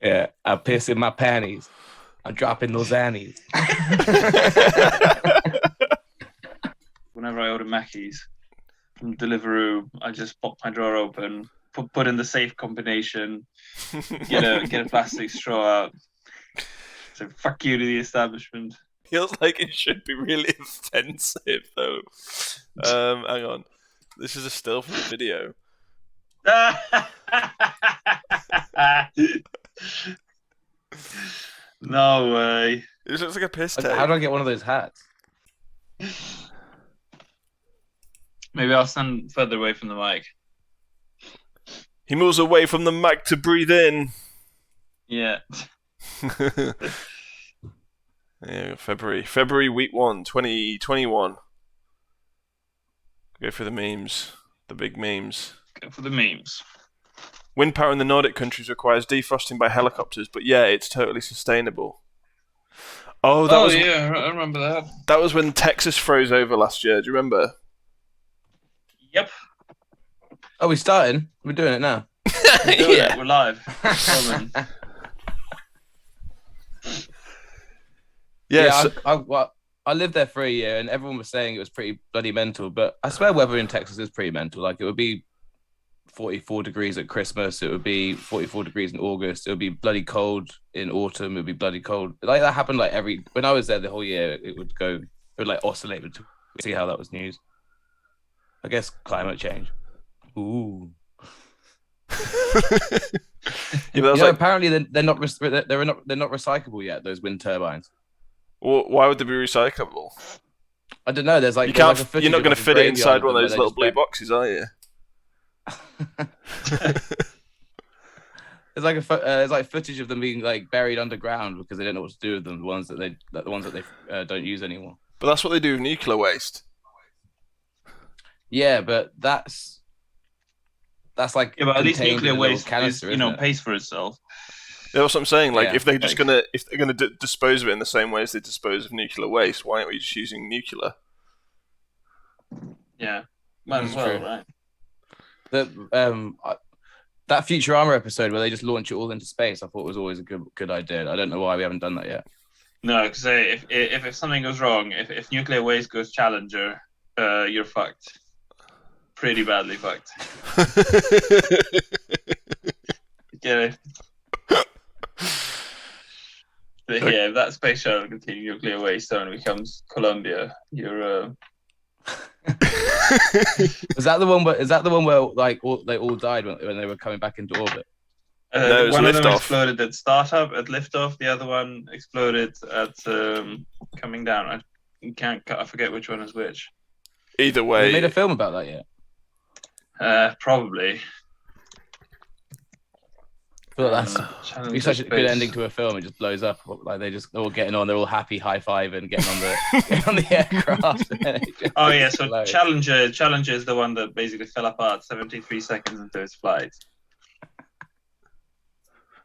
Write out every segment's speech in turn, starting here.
Yeah, I piss in my panties. I'm dropping those annies. Whenever I order Mackies from Deliveroo, I just pop my drawer open, put in the safe combination, get a plastic straw out. So fuck you to the establishment. Feels like it should be really offensive though. Hang on. This is a still from the video. No way. It looks like a piss take. How do I get one of those hats? Maybe I'll stand further away from the mic. He moves away from the mic to breathe in. Yeah. Yeah, February week 1, 2021. Go for the memes. The big memes. Go for the memes. Wind power in the Nordic countries requires defrosting by helicopters, but yeah, it's totally sustainable. Oh, yeah, I remember that. That was when Texas froze over last year. Do you remember? Yep. Oh, we're starting? We're doing it now. Yeah, we're live. Yeah, I lived there for a year, and everyone was saying it was pretty bloody mental. But I swear, weather in Texas is pretty mental. Like, it would be 44 degrees at Christmas. It would be 44 degrees in August. It would be bloody cold in autumn. It would be bloody cold. Like, that happened like when I was there the whole year. It would like oscillate. See how that was news. I guess climate change. Ooh. Yeah, apparently they're not recyclable yet. Those wind turbines. Well, why would they be recyclable? I don't know. There's like you're not going to fit it inside one of those little blue boxes, are you? There's like footage of them being like buried underground because they don't know what to do with them. The ones that they don't use anymore. But that's what they do with nuclear waste. Yeah, but that's like but at least nuclear waste canister, pays for itself. Yeah, that's what I'm saying. Like, if they're gonna dispose of it in the same way as they dispose of nuclear waste, why aren't we just using nuclear? Yeah, might as well, right? That Futurama episode where they just launch it all into space, I thought was always a good idea. I don't know why we haven't done that yet. No, because if something goes wrong, if nuclear waste goes Challenger, you're fucked. Pretty badly fucked. Get it? But yeah, if that space shuttle continues nuclear waste and becomes Columbia, you're. Is that the one where like they all died when they were coming back into orbit? No, one of them exploded at startup at liftoff. The other one exploded at coming down. I forget which one is which. Either way, have you made a film about that yet? Probably. I feel like that'd be such a good ending to a film. It just blows up. Like they're all getting on. They're all happy, high fiving, getting on the aircraft. Oh yeah, so blows. Challenger is the one that basically fell apart 73 seconds into its flight.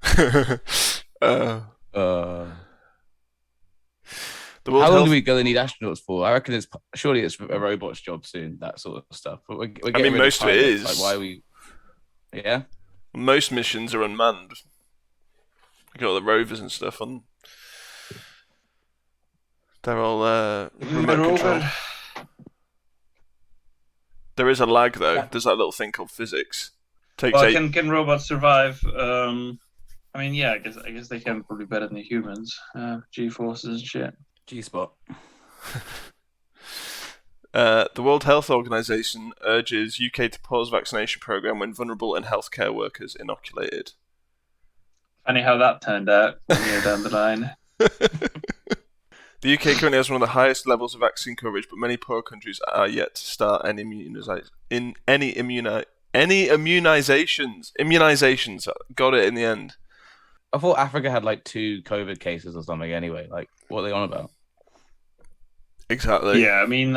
How long do we going to need astronauts for? I reckon surely it's a robot's job soon. That sort of stuff. But most of it is. Like, why we? Yeah. Most missions are unmanned. You got all the rovers and stuff on. They're all remote control. There is a lag though. Yeah. There's that little thing called physics. Can robots survive? I mean, yeah. I guess they can probably better than the humans. G-forces and shit. G-spot. The World Health Organization urges UK to pause vaccination program when vulnerable and healthcare workers inoculated. Funny how that turned out down the line. The UK currently has one of the highest levels of vaccine coverage, but many poor countries are yet to start any immunizations. Immunizations. Got it in the end. I thought Africa had like 2 COVID cases or something anyway. Like, what are they on about? Exactly. Yeah, I mean,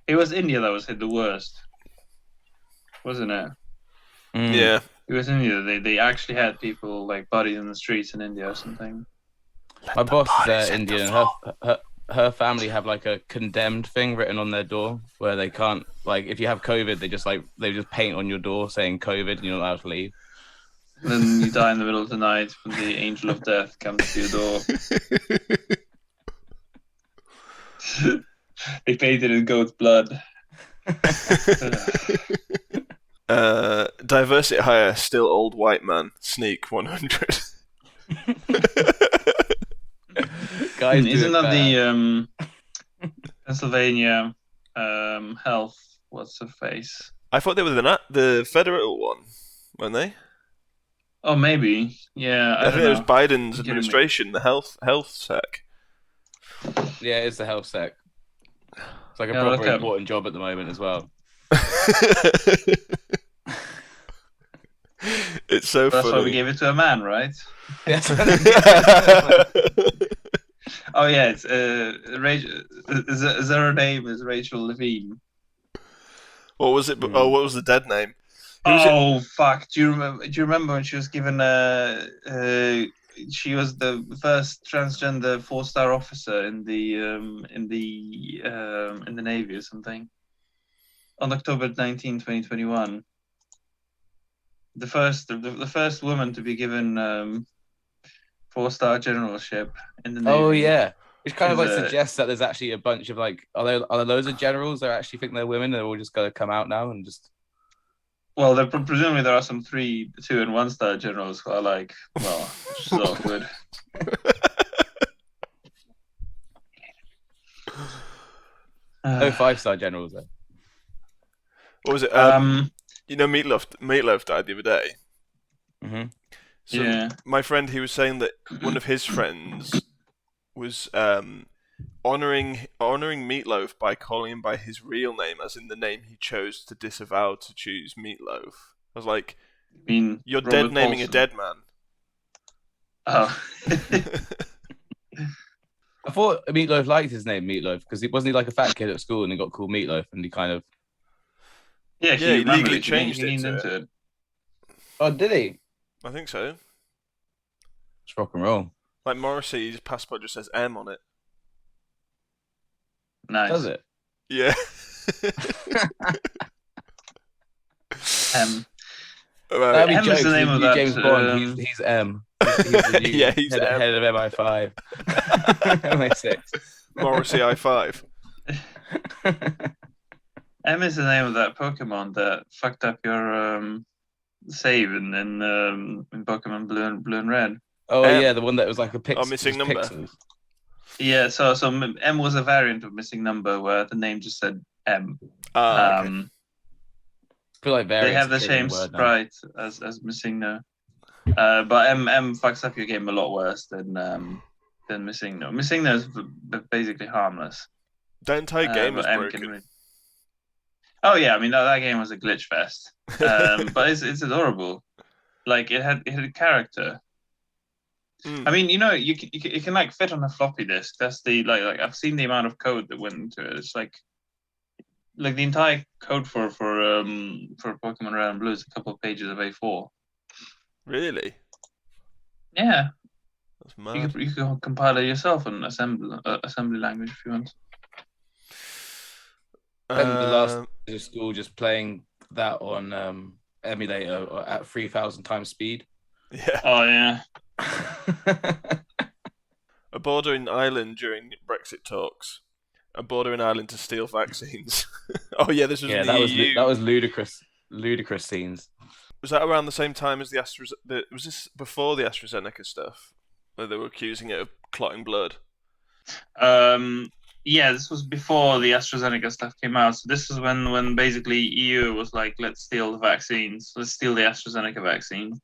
it was India that was hit the worst, wasn't it? Yeah. It was India. They actually had people like bodied in the streets in India or something. My boss is Indian. Her family have like a condemned thing written on their door where they can't, like, if you have COVID, they just paint on your door saying COVID and you're not allowed to leave. Then you die in the middle of the night when the angel of death comes to your door. They painted in goat's blood. Diversity hire, still old white man. Sneak 100. Guys, Isn't that the Pennsylvania health? What's her face? I thought they were the federal one, weren't they? Oh, maybe. Yeah, I think don't it was know. Biden's administration, the health sec. Yeah, it's the health sec. It's like a Yeah, proper look up. important job at the moment as well. It's so That's funny. why we gave it to a man, right? Yes. Oh yeah, it's Rachel. Is her name is Rachel Levine? What was it? Oh, what was the dead name? Oh fuck! Do you remember when she was given she was the first transgender 4-star officer in the Navy or something on October 19, 2021. The first woman to be given 4-star generalship in the Navy. Oh yeah, which kind of like Is, suggests that there's actually a bunch of like, are there loads of generals that actually think they're women? They're all just gonna come out now and just. Well, presumably there are some 2 and 1-star generals who are like, well, which is awkward. No 5-star generals though. What was it? You know, Meatloaf died the other day. Mm-hmm. So yeah. My friend, he was saying that one of his friends was honoring Meatloaf by calling him by his real name, as in the name he chose to disavow to choose Meatloaf. I was like, you're Robert dead naming Paulson. a dead man. Oh. I thought Meatloaf liked his name Meatloaf because he wasn't like a fat kid at school and he got called Meatloaf and he kind of. Yeah, he legally he changed leaned it. into it. Oh, did he? I think so. It's rock and roll. Like Morrissey, his passport just says M on it. Nice. Does it? Yeah. That'd be M is the name of that. James Bond. He's M. He's the new he's head of MI5. MI6. Morrissey I5. M is the name of that Pokemon that fucked up your save in Pokemon Blue and Red. Oh yeah, the one that was like a pixel. Missing number. Pixels. Yeah, so M was a variant of Missing Number where the name just said M. Okay. I feel like they have the same sprite as Missingno. But M fucks up your game a lot worse than Missingno. Missingno is basically harmless. The entire game is broken. Oh yeah, I mean that game was a glitch fest. But it's adorable. Like it had a character. I mean, you know, you can like fit on a floppy disk. That's the like I've seen the amount of code that went into it. It's like the entire code for Pokemon Red and Blue is a couple of pages of A4. Really? Yeah. That's mad. You could compile it yourself in assembly language if you want. Spent the last day of school just playing that on emulator at 3,000 times speed. Yeah. Oh yeah. A bordering island during Brexit talks. A bordering island to steal vaccines. Oh yeah, this was in the EU. That was ludicrous scenes. Was that around the same time as was this before the AstraZeneca stuff? Where they were accusing it of clotting blood? Yeah, this was before the AstraZeneca stuff came out. So this is when basically EU was like, let's steal the vaccines. Let's steal the AstraZeneca vaccine.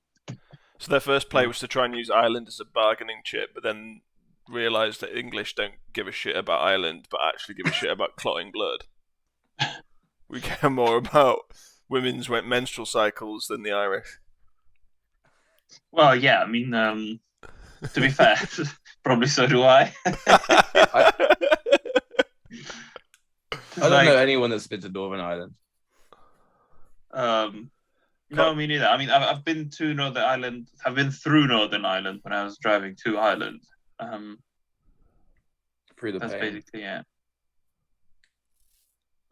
So their first play was to try and use Ireland as a bargaining chip, but then realised that English don't give a shit about Ireland, but actually give a shit about clotting blood. We care more about women's menstrual cycles than the Irish. Well, yeah, I mean, to be fair, probably so do I. I don't know anyone that's been to Northern Ireland. No, me neither. I mean, I've been to Northern Ireland. I've been through Northern Ireland when I was driving to Ireland. Through the that's pain. basically it.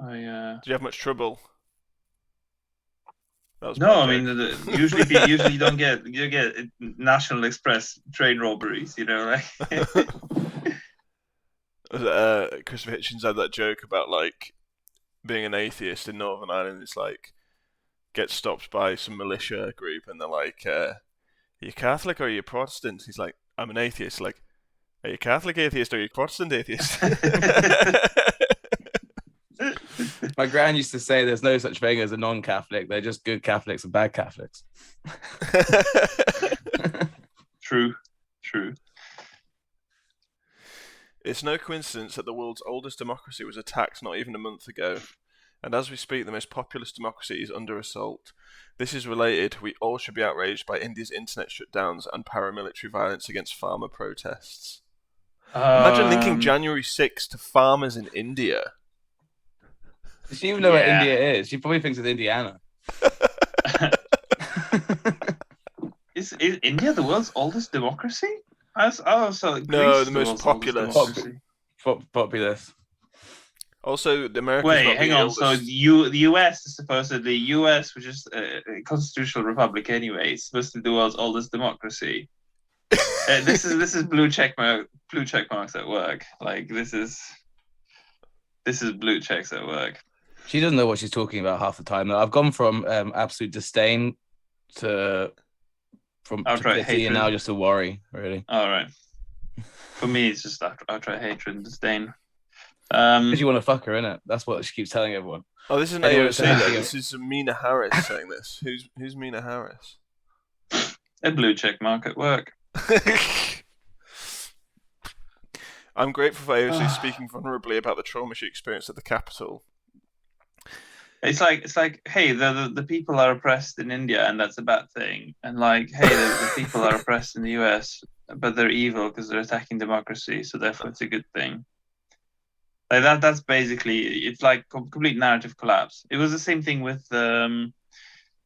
Did you have much trouble? That was No, I bad mean joke. usually you get National Express train robberies, like. Christopher Hitchens had that joke about like being an atheist in Northern Ireland. It's like gets stopped by some militia group and they're like, "Are you Catholic or are you Protestant?" He's like, "I'm an atheist." Like, "Are you Catholic atheist or are you Protestant atheist?" My gran used to say there's no such thing as a non-Catholic. They're just good Catholics and bad Catholics. True. It's no coincidence that the world's oldest democracy was attacked not even a month ago. And as we speak, the most populous democracy is under assault. This is related. We all should be outraged by India's internet shutdowns and paramilitary violence against farmer protests. Imagine linking January 6th to farmers in India. Does she even know where India is? She probably thinks it's Indiana. Is India the world's oldest democracy? The most populous. Populous. Also, the Americans. Wait, hang on. So the US is supposedly which is a constitutional republic anyway. It's supposed to be the world's oldest democracy. This is blue check marks at work. Like this is blue checks at work. She doesn't know what she's talking about half the time. I've gone from absolute disdain to outright pity hatred, and now just a worry, really. All right. For me, it's just outright hatred and disdain. Because you want to fuck her, innit? That's what she keeps telling everyone. Oh, this isn't AOC. This is Mina Harris saying this. Who's Mina Harris? A blue check mark at work. I'm grateful for AOC speaking vulnerably about the trauma she experienced at the Capitol. It's like, hey, the people are oppressed in India, and that's a bad thing. And like, hey, the people are oppressed in the US, but they're evil because they're attacking democracy, so therefore it's a good thing. Like that's basically, it's like complete narrative collapse. It was the same thing with the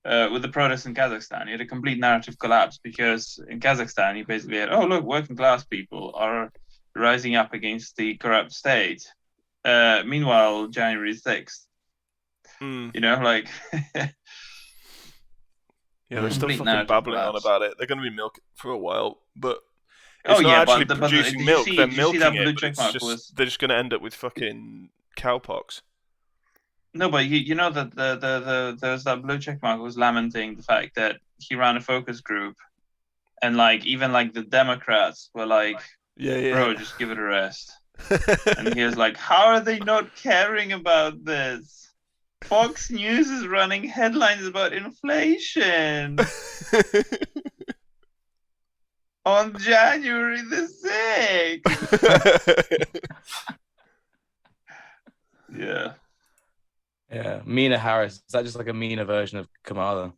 protests in Kazakhstan. You had a complete narrative collapse because in Kazakhstan you basically had, oh look, working class people are rising up against the corrupt state. Meanwhile, January 6th. Like yeah, they're still fucking babbling on about it. They're going to be milk for a while, but it's not actually producing milk. They're milking it. They're just going to end up with fucking cowpox. No, but you know that there's that blue check mark who was lamenting the fact that he ran a focus group, and like even like the Democrats were like, bro, just give it a rest. And he was like, how are they not caring about this? Fox News is running headlines about inflation on January the 6th. Yeah. Mina Harris. Is that just like a meaner version of Kamala?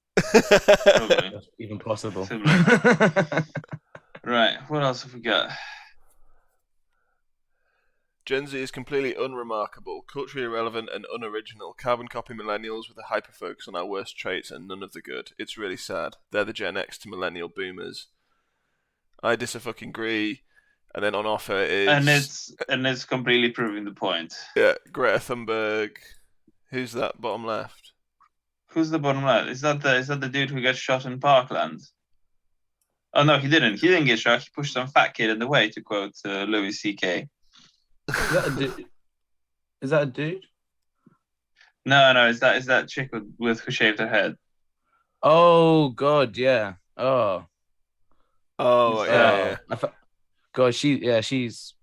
Even possible. Right. What else have we got? Gen Z is completely unremarkable, culturally irrelevant and unoriginal. Carbon copy millennials with a hyper-focus on our worst traits and none of the good. It's really sad. They're the Gen X to millennial boomers. I fucking agree. And then on offer is... And it's completely proving the point. Yeah, Greta Thunberg. Who's that bottom left? Who's the bottom left? Is that the dude who got shot in Parkland? Oh no, he didn't. He didn't get shot. He pushed some fat kid in the way, to quote Louis C.K. Is that a dude? Is that a dude? No. Is that chick with who shaved her head? Oh God, yeah. Oh yeah. God, she's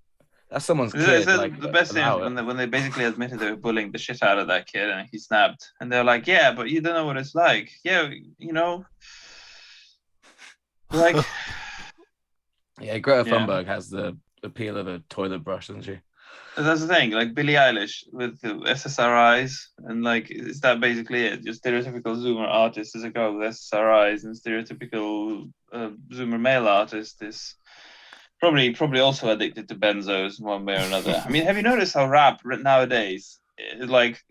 that's someone's kid. The best thing when they basically admitted they were bullying the shit out of that kid and he snapped, and they're like, yeah, but you don't know what it's like. Yeah, like. Yeah, Greta Thunberg has the appeal of a toilet brush, doesn't she? That's the thing, like Billie Eilish with the SSRIs, and like, is that basically it? Just stereotypical Zoomer artist is a girl with SSRIs, and stereotypical Zoomer male artist is probably also addicted to benzos in one way or another. I mean, have you noticed how rap nowadays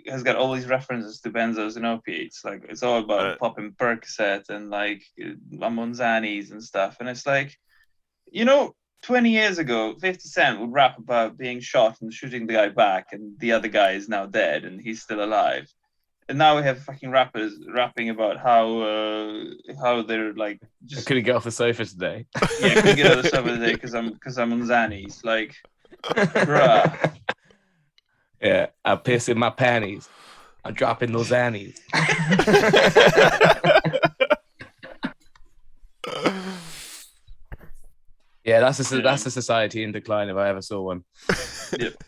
has got all these references to benzos and opiates? Like, it's all about popping Percocet and like Monzanis and stuff, and it's like, 20 years ago, 50 Cent would rap about being shot and shooting the guy back, and the other guy is now dead and he's still alive. And now we have fucking rappers rapping about how they're like I just couldn't get off the sofa today. yeah, couldn't get out of the summer today because I'm on Xannies. Like, bruh. Yeah, I piss in my panties. I'm dropping those Annies. Yeah, that's a society in decline if I ever saw one. Yep.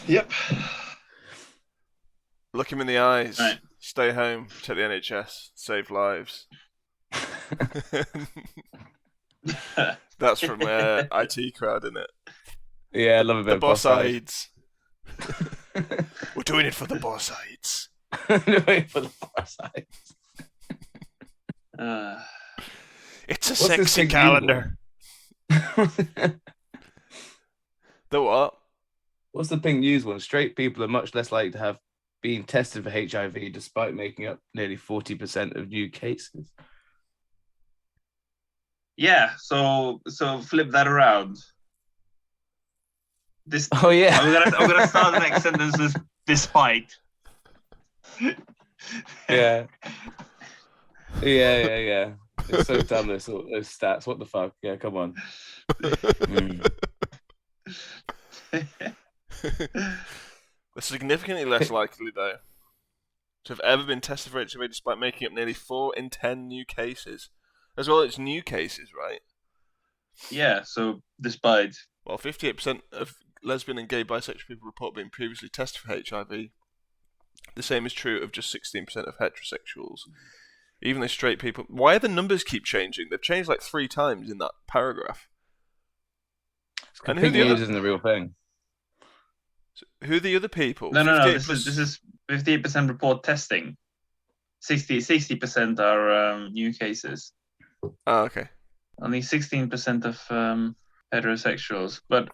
Yep. Look him in the eyes. Right. Stay home. Take the NHS. Save lives. That's from IT crowd, isn't it? Yeah, I love a bit The of boss boss-ides. We're doing it for the boss-ides. Doing for the boss sides. It's a What's this sexy thing you calendar. The what? What's the pink news one? Straight people are much less likely to have been tested for HIV despite making up nearly 40% of new cases. Yeah, so flip that around. Oh yeah. I'm gonna start the next sentence with despite. Yeah. Yeah. It's so dumb, those stats. What the fuck? Yeah, come on. They're significantly less likely, though, to have ever been tested for HIV despite making up nearly 4 in 10 new cases. As well, it's new cases, right? Yeah, so despite. Well, 58% of lesbian and gay bisexual people report being previously tested for HIV. The same is true of just 16% of heterosexuals. Even though straight people... Why do the numbers keep changing? They've changed like 3 times in that paragraph. And who isn't the real thing? So who are the other people? No. This is 58% report testing. 60% are new cases. Oh, okay. Only 16% of heterosexuals, but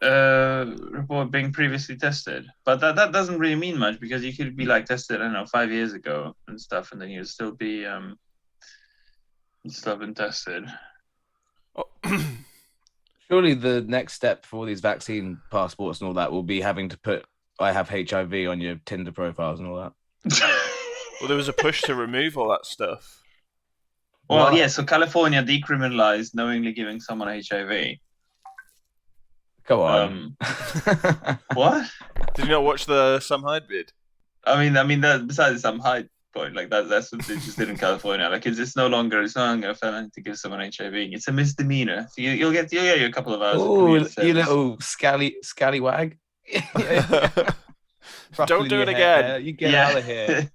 report being previously tested. But that doesn't really mean much because you could be like tested, I don't know, 5 years ago and stuff, and then you'd still be been tested. Oh. Surely the next step for all these vaccine passports and all that will be having to put I have HIV on your Tinder profiles and all that. Well, there was a push to remove all that stuff. Well, yeah, so California decriminalized knowingly giving someone HIV. Go on. What? Did you not watch the Sam Hyde bid? I mean that besides Sam Hyde point, like that's what they just did in California. Like it's no longer a felony to give someone HIV. It's a misdemeanor. So you'll get a couple of hours. Oh, you little scallywag. Don't do it again. You get out of here.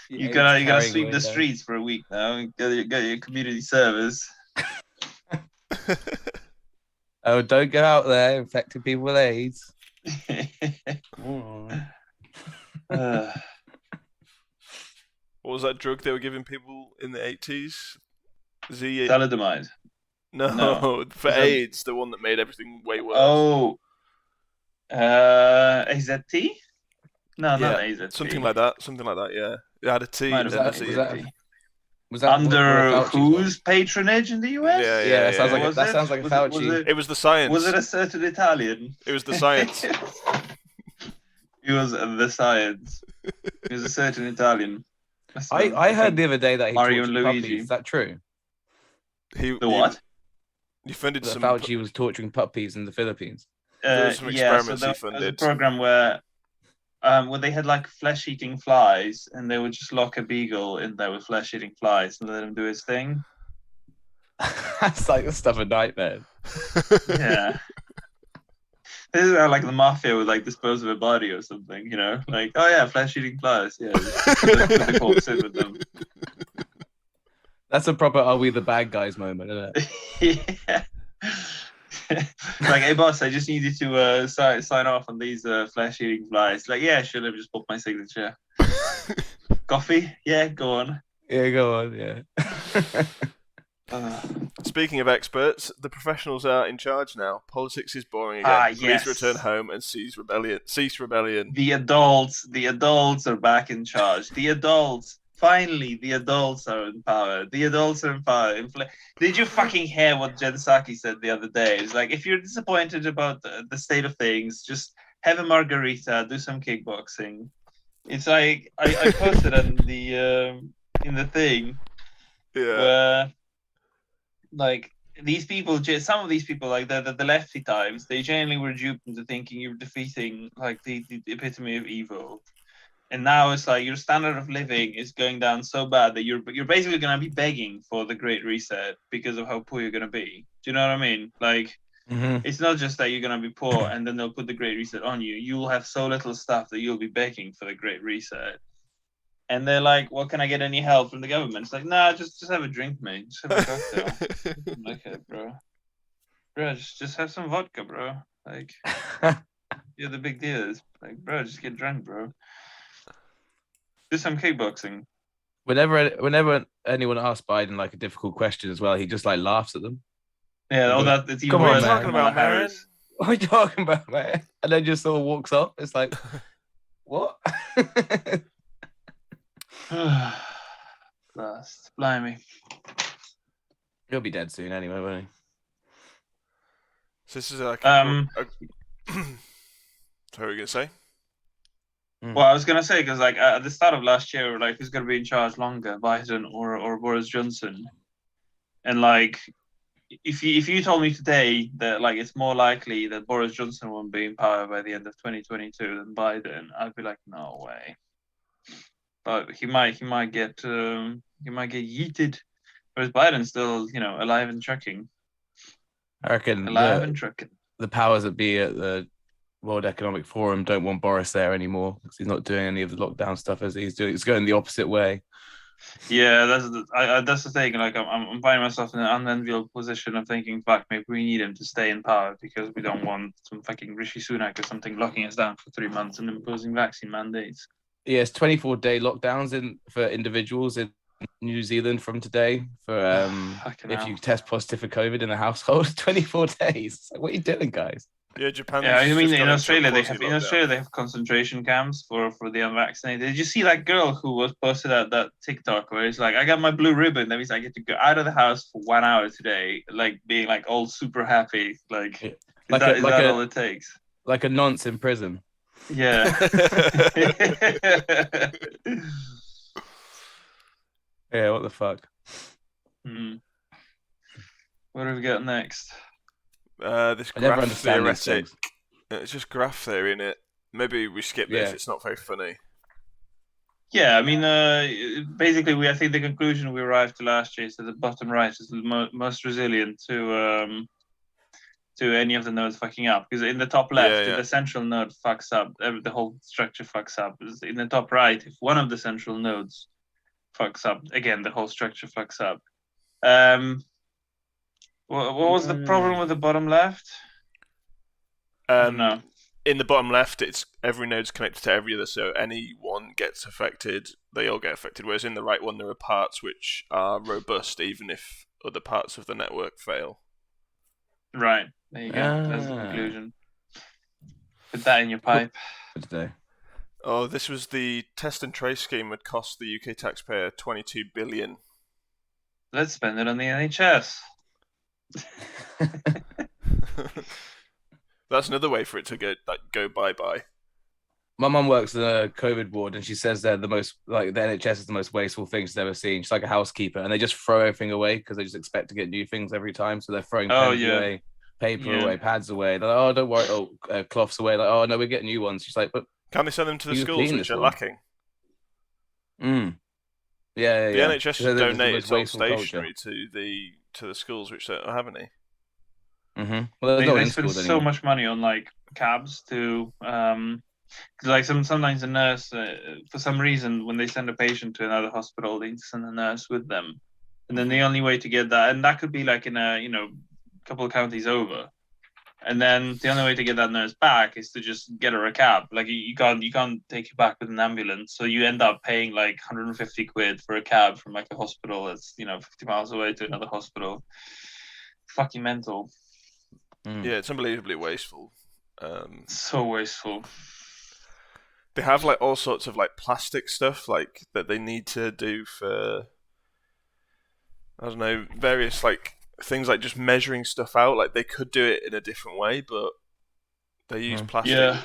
You gotta sweep the streets for a week now. Get your community service. Oh, don't go out there infecting people with AIDS. What was that drug they were giving people in the 80s? Thalidomide. No, for AIDS, the one that made everything way worse. Oh, AZT? No, yeah, not AZT. Something like that, yeah. It had a T. Was that under whose patronage in the US? Yeah. That sounds like a Fauci. It was the science. Was it a certain Italian? It was the science. It was the science. It was a certain Italian. I heard the other day that he Mario tortured Luigi. puppies. Is that true? What? He funded that some... Fauci was torturing puppies in the Philippines. There were some experiments he funded. There was a program where they had like flesh-eating flies, and they would just lock a beagle in there with flesh-eating flies and let him do his thing. That's like the stuff of nightmare. Yeah. This is how like the mafia would like dispose of a body or something, you know? Like, oh yeah, flesh-eating flies. Yeah, just put the corpse in with them. That's a proper "Are we the bad guys" moment, isn't it? Yeah. Like, hey boss, I just need you to sign off on these flesh-eating flies. Like, yeah, sure, let me just put my signature. Coffee? Yeah, go on. Yeah, go on. Yeah. Speaking of experts, the professionals are in charge now. Politics is boring again. Yes. Please return home and cease rebellion. The adults are back in charge. Finally, the adults are in power. The adults are in power. Did you fucking hear what Jen Psaki said the other day? It's like, if you're disappointed about the state of things, just have a margarita, do some kickboxing. It's like I posted in the thing where like these people, some of these people, like the lefty types, they genuinely were duped into thinking you're defeating like the epitome of evil. And now it's like your standard of living is going down so bad that you're basically gonna be begging for the Great Reset because of how poor you're gonna be. Do you know what I mean? Like, it's not just that you're gonna be poor and then they'll put the Great Reset on you. You'll have so little stuff that you'll be begging for the Great Reset. And they're like, "Well, can I get any help from the government?" It's like, "Nah, just have a drink, mate. Just have a cocktail." Okay, bro. Bro, just have some vodka, bro. Like, you're the big deal. It's like, bro, just get drunk, bro. Do some kickboxing. Whenever anyone asks Biden like a difficult question as well, he just like laughs at them. Yeah, that's even Come on, worse man. than Kamala Harris. What are you talking about, man? And then just sort of walks off. It's like, what? Blast. Blimey. He'll be dead soon anyway, won't he? So this is like Um, so what were you gonna say? Well, I was gonna say because like at the start of last year, we were like, who's gonna be in charge longer, Biden or Boris Johnson? And like, if you told me today that like it's more likely that Boris Johnson won't be in power by the end of 2022 than Biden, I'd be like, no way. But he might get yeeted, whereas Biden's still alive and trucking. I reckon Alive and trucking. The powers that be at the World Economic Forum don't want Boris there anymore because he's not doing any of the lockdown stuff as he's doing. It's going the opposite way. Yeah, that's the thing. Like, I'm finding myself in an unenviable position of thinking, fuck, maybe we need him to stay in power because we don't want some fucking Rishi Sunak or something locking us down for 3 months and imposing vaccine mandates. Yes, 24-day lockdowns for individuals in New Zealand from today for if you test positive for COVID in the household. 24 days. Like, what are you doing, guys? Yeah, Japan. Yeah, I mean, in Australia they have concentration camps for the unvaccinated. Did you see that girl who was posted at that TikTok where it's like, I got my blue ribbon. That means I get to go out of the house for 1 hour today, like being like all super happy. Like, is that all it takes? Like a nonce in prison. Yeah. Yeah, what the fuck? What do we got next? This graph theoretic. It's just graph theory in it. Maybe we skip this. It's not very funny. Yeah, I mean, basically, I think the conclusion we arrived to last year is that the bottom right is the most resilient to any of the nodes fucking up. Because in the top left, if the central node fucks up, the whole structure fucks up. In the top right, if one of the central nodes fucks up, again, the whole structure fucks up. What was the problem with the bottom left? No. In the bottom left, it's every node's connected to every other, so any one gets affected, they all get affected. Whereas in the right one, there are parts which are robust, even if other parts of the network fail. Right. There you go. That's the conclusion. Put that in your pipe. For today. Oh, this was the test and trace scheme would cost the UK taxpayer $22 billion. Let's spend it on the NHS. That's another way for it to go bye-bye. My mum works in a COVID ward, and she says they're the NHS is the most wasteful thing she's ever seen. She's like a housekeeper, and they just throw everything away because they just expect to get new things every time. So they're throwing pens away, paper away, pads away. They're like, oh, don't worry, cloths away. Like, oh no, we get new ones. She's like, but can they send them to the schools which are lacking? Yeah. The NHS donated old stationery to the schools which don't have any. Well, they spend so much money on like cabs to like sometimes a nurse for some reason when they send a patient to another hospital they send a nurse with them, and then the only way to get that, and that could be like in a couple of counties over, and then the only way to get that nurse back is to just get her a cab. Like you can't take her back with an ambulance, so you end up paying like 150 quid for a cab from like a hospital that's 50 miles away to another hospital. Fucking mental. Yeah, it's unbelievably wasteful. So wasteful. They have like all sorts of like plastic stuff like that they need to do for, I don't know, various like things like just measuring stuff out. Like they could do it in a different way, but They use plastic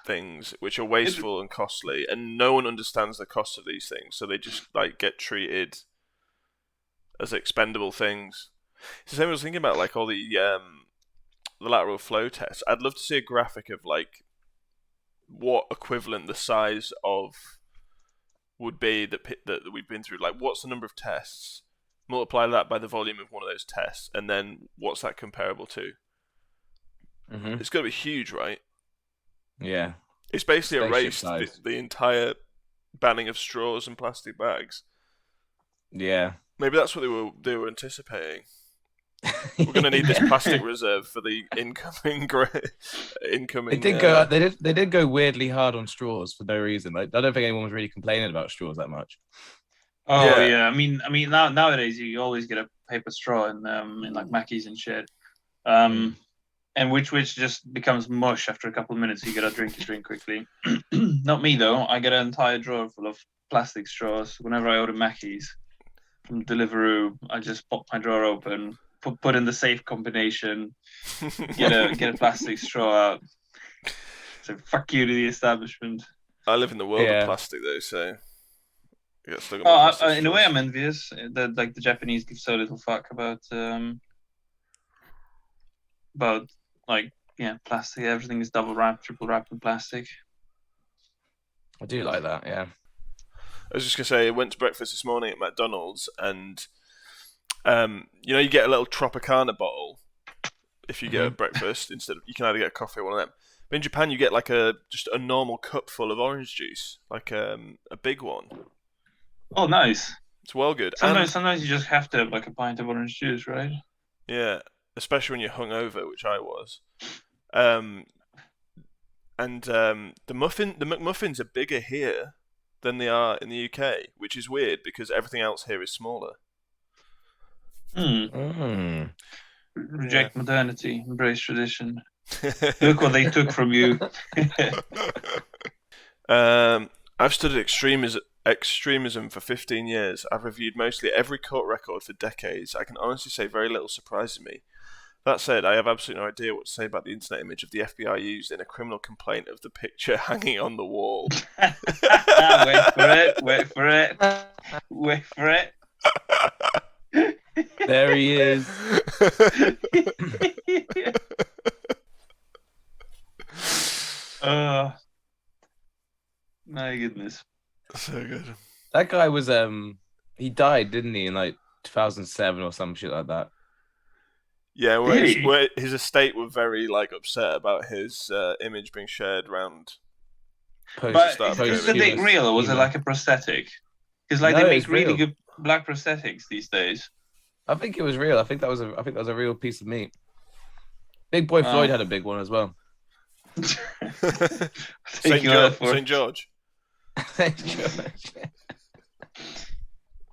things which are wasteful and costly, and no one understands the cost of these things, so they just like get treated as expendable things. It's the same. I was thinking about like all the lateral flow tests. I'd love to see a graphic of like what equivalent the size of would be that we've been through. Like, what's the number of tests? Multiply that by the volume of one of those tests, and then what's that comparable to? It's got to be huge, right? Yeah. It's basically erased the entire banning of straws and plastic bags. Yeah. Maybe that's what they were anticipating. We're going to need this plastic reserve for the incoming. They did go weirdly hard on straws for no reason. Like, I don't think anyone was really complaining about straws that much. Oh yeah. I mean nowadays you always get a paper straw in like Mackey's and shit. And which just becomes mush after a couple of minutes. You gotta drink quickly. Not me though. I get an entire drawer full of plastic straws. Whenever I order Mackey's from Deliveroo, I just pop my drawer open, put in the safe combination, get a plastic straw out. So fuck you to the establishment. I live in the world of plastic though, so in a way I'm envious that like the Japanese give so little fuck about like plastic. Everything is double wrapped, triple wrapped in plastic. I do like that, yeah. I was just gonna say, I went to breakfast this morning at McDonald's, and you get a little Tropicana bottle if you get a breakfast. Instead of, you can either get a coffee or one of them. But in Japan, you get like just a normal cup full of orange juice, like a big one. Oh, nice. It's well good. Sometimes you just have to have like a pint of orange juice, right? Yeah, especially when you're hungover, which I was. The McMuffins are bigger here than they are in the UK, which is weird because everything else here is smaller. Reject modernity, embrace tradition. Look what they took from you. I've studied extremism for 15 years. I've reviewed mostly every court record for decades. I can honestly say very little surprises me. That said, I have absolutely no idea what to say about the internet image of the FBI used in a criminal complaint of the picture hanging on the wall. Wait for it. There he is. Oh, my goodness. So good. That guy was he died, didn't he, in like 2007 or some shit like that. Yeah, where his estate were very like upset about his image being shared around. But is the dick real, or was it like a prosthetic? Because they make really good black prosthetics these days. I think it was real. I think that was a real piece of meat. Big Boy Floyd had a big one as well. St. George. St. George.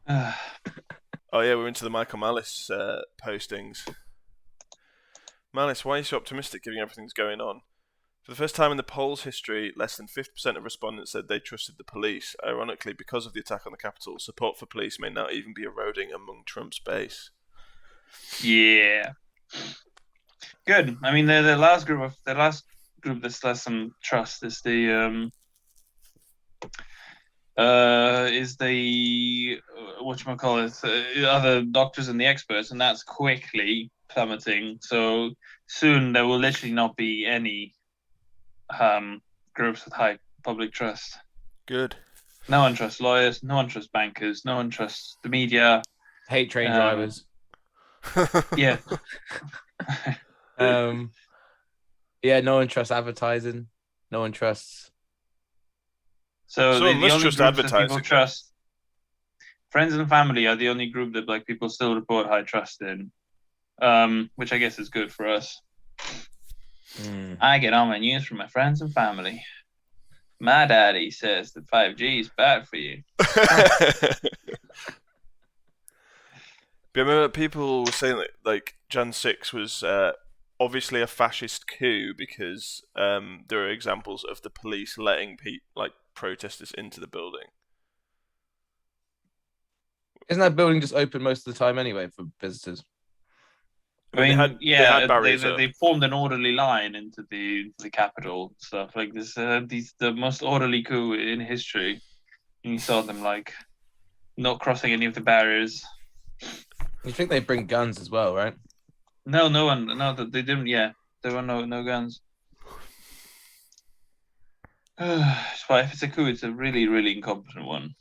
Oh yeah, we're into the Michael Malice postings. Malice, why are you so optimistic given everything's going on? For the first time in the poll's history, less than 50% of respondents said they trusted the police. Ironically, because of the attack on the Capitol, support for police may now even be eroding among Trump's base. Yeah. Good. I mean, the last group that's less some trust is the other doctors and the experts, and that's quickly plummeting. So soon there will literally not be any groups with high public trust. Good. No one trusts lawyers. No one trusts bankers. No one trusts the media. Hate train drivers. Yeah. Yeah, no one trusts advertising. No one trusts. So the must only trust groups that advertising. people trust, friends and family are the only group that like people still report high trust in, which I guess is good for us. I get all my news from my friends and family. My daddy says that 5G is bad for you. But I remember people were saying that like Jan 6 was obviously a fascist coup because there are examples of the police letting protesters into the building. Isn't that building just open most of the time anyway for visitors? I mean, they had barriers they formed an orderly line into the capital stuff like this. The most orderly coup in history. And you saw them like not crossing any of the barriers. You think they bring guns as well, right? No, they didn't. Yeah, there were no guns. But if it's a coup, it's a really, really incompetent one.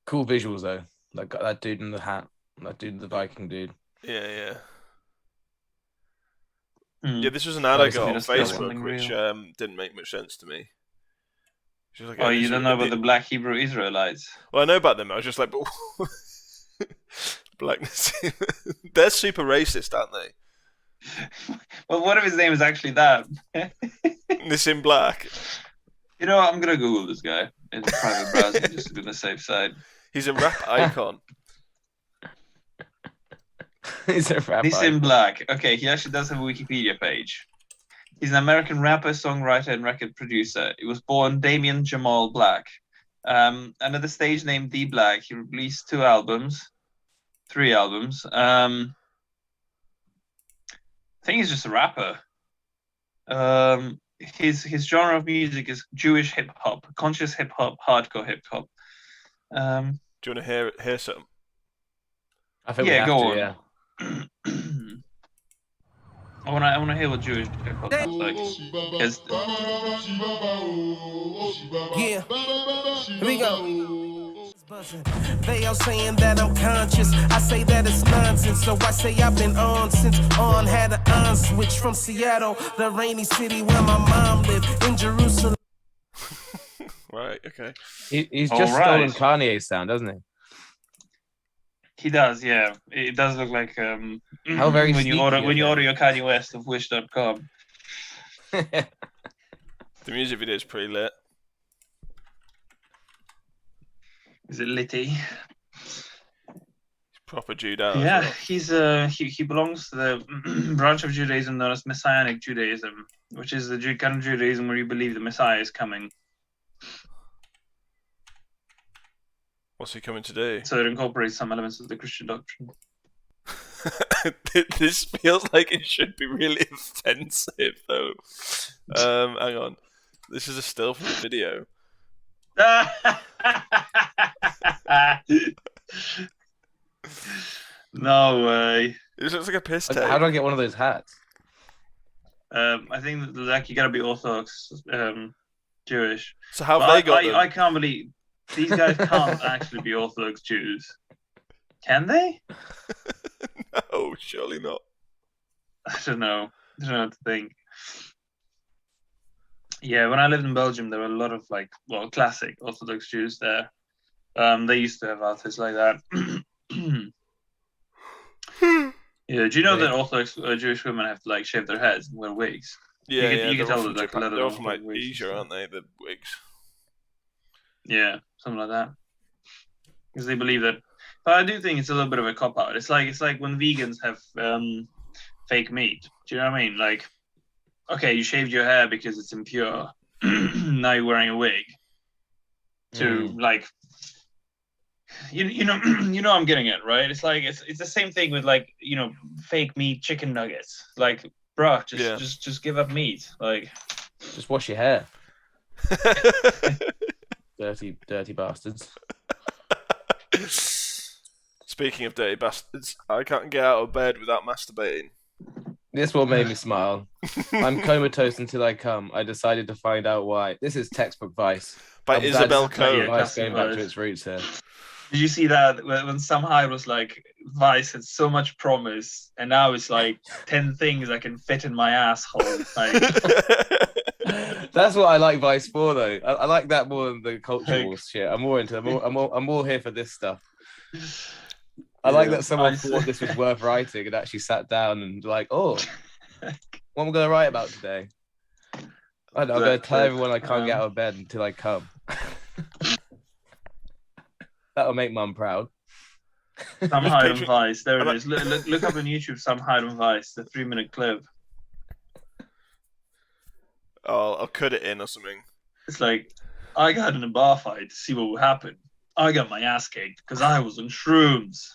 Cool visuals though. Like that dude in the hat, that dude, the Viking dude. Yeah. Hmm. Yeah, this was an ad I got on Something Facebook, which real. didn't make much sense to me. Like, Oh, you don't know about the Black Hebrew Israelites? Well, I know about them. I was just like, but blackness. They're super racist, aren't they? Well, what if his name is actually that? Nissim Black. You know what? I'm gonna Google this guy in private browsing just to be on the safe side. He's a rap icon. He's a rap Nissim icon. Black. Okay, he actually does have a Wikipedia page. He's an American rapper, songwriter, and record producer. He was born Damian Jamal Black. Under the stage name D Black, he released 3 albums. I think he's just a rapper. His genre of music is Jewish hip hop, conscious hip hop, hardcore hip hop. Do you want to hear something? I think we have go to, on. yeah. I want to hear what Jewish hip hop sounds like. Yeah, here we go. They all saying that I'm conscious. I say that it's nonsense. So I say I've been on since on had an on switch from Seattle, the rainy city where my mom lived, in Jerusalem. Right. Okay. He's just stolen Kanye's sound, doesn't he? He does, yeah. It does look like How very when you order sneaky, your Kanye West of Wish.com. The music video is pretty lit. Is it litty? Proper Jude out. Yeah, well. he's he belongs to the branch of Judaism known as Messianic Judaism, which is the kind of Judaism where you believe the Messiah is coming. What's he coming to do? So it incorporates some elements of the Christian doctrine. This feels like it should be really offensive, though. Hang on. This is a still from the video. No way. It looks like a piss take. How do I get one of those hats? I think that, like, you gotta be Orthodox Jewish. So how have they got them? I can't believe these guys can't actually be Orthodox Jews. Can they? No, surely not. I don't know. I don't know what to think. Yeah, when I lived in Belgium, there were a lot of classic Orthodox Jews there. They used to have artists like that. Yeah, do you know that Orthodox Jewish women have to shave their heads and wear wigs? Yeah, you can tell that they're often like Asia, aren't they? The wigs. Yeah, something like that. Because they believe that. But I do think it's a little bit of a cop out. It's like when vegans have fake meat. Do you know what I mean? Like, okay, you shaved your hair because it's impure. Now you're wearing a wig. To you know I'm getting at, right? It's like it's the same thing with fake meat chicken nuggets. Like, bruh, just give up meat. Like, just wash your hair. dirty bastards. Speaking of dirty bastards, I can't get out of bed without masturbating. This one made me smile. I'm comatose until I come. I decided to find out why. This is textbook Vice. By Isabel Coe. Vice going back to its roots here. Did you see that when somehow it was like Vice had so much promise, and now it's like 10 things I can fit in my asshole? Like... That's what I like Vice for, though. I like that more than the cultural shit. I'm more into. I'm more here for this stuff. I like that someone thought this was worth writing and actually sat down and what am I going to write about today? I'm going to tell everyone I can't get out of bed until I come. That'll make Mum proud. Some Hide on Vice. There it is. Look up on YouTube, Some Hide on Vice, the 3-minute clip. Oh, I'll cut it in or something. It's like, I got in a bar fight to see what would happen. I got my ass kicked because I was on shrooms.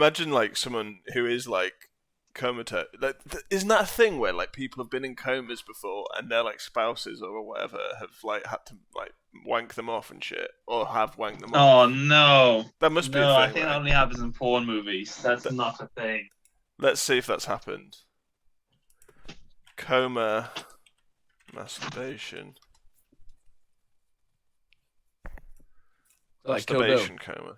imagine like someone who is like comatose. Like, isn't that a thing where like people have been in comas before and their like spouses or whatever have like had to like wank them off and shit, or have wanked them off? Oh no, That must be a no! thing. I think that only happens in porn movies. That's not a thing. Let's see if that's happened. Coma, masturbation. Like Kill Bill. Masturbation coma.